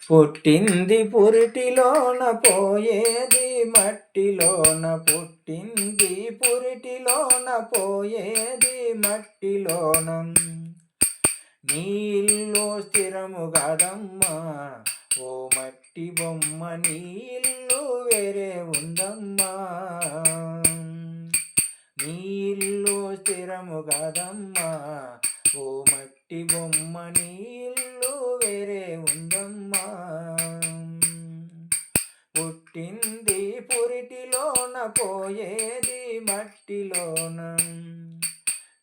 పుట్టింది పురిటిలోన పోయేది మట్టిలోన, పుట్టింది పురిటిలోన పోయేది మట్టిలోన. నీ ఇల్లు స్థిరము గదమ్మా ఓ మట్టి బొమ్మ, నీ ఇల్లు వేరే ఉందమ్మా. నీ ఇల్లు స్థిరము గదమ్మా ఓ మట్టి బొమ్మ, నీ ఇల్లు వేరే ఉందమ్మా. పుట్టింది పురిటిలోన పోయేది మట్టిలోన,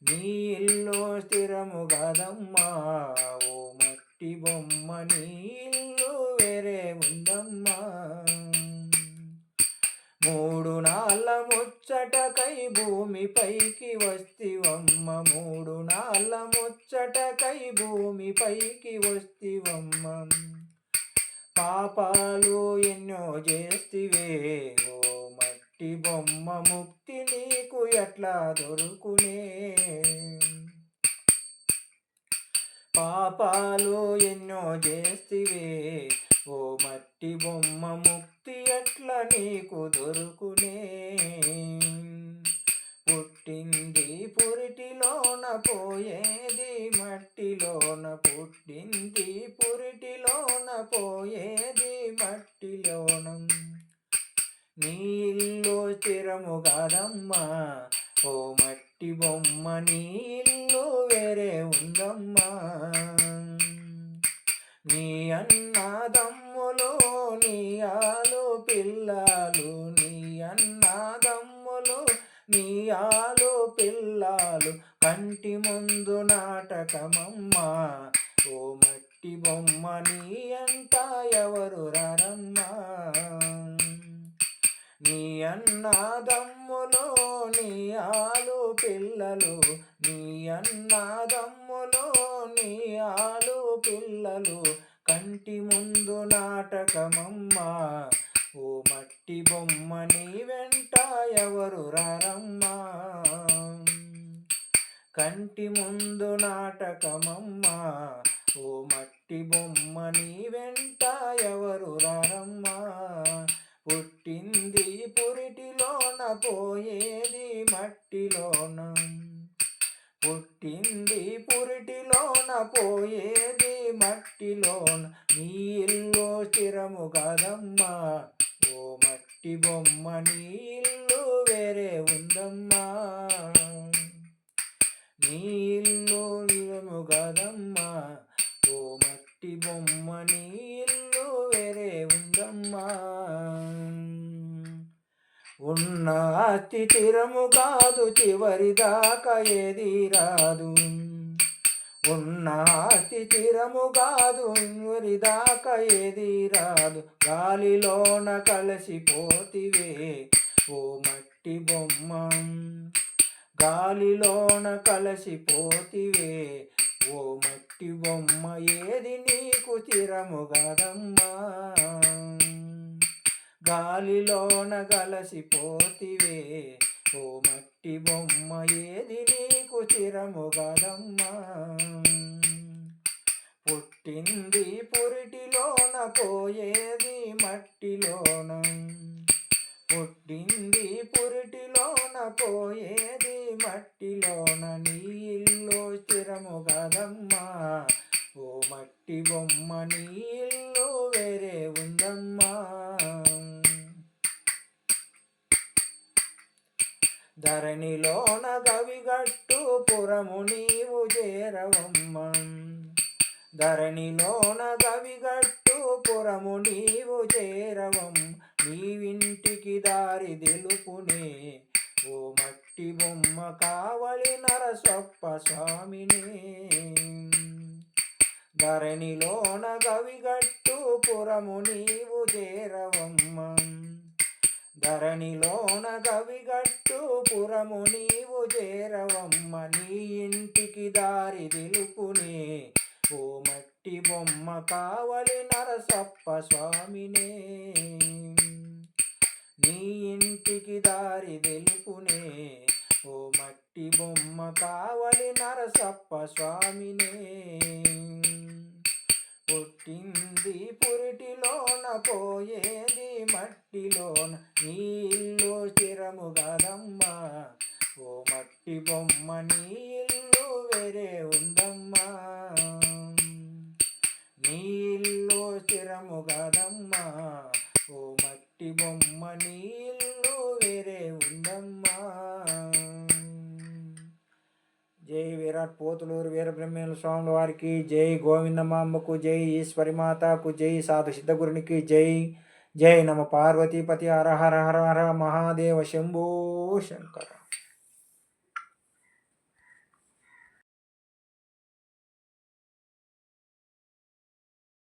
నీ ఇల్లు స్థిరము గదమ్మా ఓ మట్టి బొమ్మ, నీ ఇల్లు వేరే ఉందమ్మా. మూడు నాళ్ళ ముచ్చటకై భూమిపైకి వస్తివమ్మ, మూడు నాళ్ళ ముచ్చటకై భూమిపైకి వస్తివమ్మ. పాపాలు ఎన్నో చేస్తివే ఓ మట్టి బొమ్మ, ముక్తి నీకు ఎట్లా దొరుకునే. పాపాలు ఎన్నో చేస్తివే ఓ మట్టి బొమ్మ, ముక్తి ఎట్లా నీకు దొరుకునే. పుట్టింది పురిటిలోన పోయేది మట్టిలోన, పుట్టింది పురిటిలోన పోయేది మట్టిలోన. నీ ఇల్లు స్థిరము గదమ్మా ఓ మట్టి బొమ్మ, నీ ఇల్లు వేరే ఉందమ్మా. నీ అన్నదమ్ములు నీ ఆలు పిల్లలు, నీ అన్నదమ్ములు నీ ఆలు పిల్లలు కంటి ముందు నాటకమమ్మా ఓ మట్టి బొమ్మ, నీ అంట ఎవరు రారమ్మా. నీ అన్నదమ్ములు నీ ఆలు పిల్లలు, నీ అన్నదమ్ములు నీ ఆలు పిల్లలు కంటి ముందు నాటకమమ్మా ఓ మట్టి బొమ్మ, నీ వెంట ఎవరు రారమ్మా. కంటి ముందు నాటకమమ్మా ఓ మట్టి బొమ్మ, నీ వెంట ఎవరు రారమ్మా. పుట్టింది పురిటిలోన పోయేది మట్టిలోన, పుట్టింది పురిటిలోన పోయేది మట్టిలోన. నీ ఇల్లు స్థిరము గదమ్మా ఓ మట్టి బొమ్మ, నీ ఇల్లు వేరే ఉందమ్మా. నీ ఇల్లు స్థిరము గదమ్మా ఓ మట్టి బొమ్మ, నీ ఇల్లు వేరే ఉందమ్మా. ఉన్న ఆస్తి స్థిరము కాదు చివరిదాకా ఏది రాదు, ఉన్న ఆస్తి స్థిరము కాదు చివరిదాకా ఏది రాదు. గాలిలోన కలిసిపోతివే ఓ మట్టి బొమ్మ, గాలిలోన కలిసిపోతివే ఓ మట్టి బొమ్మ, ఏది నీకు స్థిరము గదమ్మా. గాలిలోన కలిసిపోతివే ఓ మట్టి బొమ్మ, ఏది నీకు స్థిరము గదమ్మా. పుట్టింది పురిటిలోన పోయేది మట్టిలోన, పుట్టింది పురిటిలోన పోయేది మట్టిలోన. నీ ఇల్లు స్థిరము గదమ్మా ఓ మట్టి బొమ్మ, నీ ఇల్లు వేరే ఉందమ్మా. ధరణిలోన గవిగట్టు పురము నీవు చేరవమ్మ, ధరణిలోన గవిగట్టు పురము నీవు చేరవమ్మ. నీవింటికి దారి తెలుపునే ఓ మట్టి బొమ్మ, కావలి నరసొప్ప స్వామినే. ధరణిలోన గవిగట్టు పురము నీవు చేరవమ్మ, ధరణిలోన గవిగట్టు పురము నీవు చేరవమ్మ. నీ ఇంటికి దారి తెలుపునే ఓ మట్టి బొమ్మ, కావలి నరసొప్ప స్వామినే. నీ ఇంటికి దారి తెలుపునే ఓ మట్టి బొమ్మ, కావలి నరసొప్ప స్వామినే. పుట్టింది పురిటిలోన పోయేది మట్టిలోన, నీ ఇల్లు స్థిరము కాదమ్మా ఓ మట్టి బొమ్మ, నీ ఇల్లు వేరే ఉందమ్మా. నీ ఇల్లు స్థిరము కాదమ్మా ఓ మట్టి బొమ్మ, నీ ఇల్లు వేరే ఉందమ్మా. జై విరాట్ పోతులూరు వీరబ్రహ్మేంద్ర స్వాముల వారికి జై, గోవిందమాంబకు జై, ఈశ్వరి మాతాకు జై, సాధు సిద్ధగురునికి జై. జై నమ పార్వతీపతి. హర హర హర హర మహాదేవ శంభో శంకర.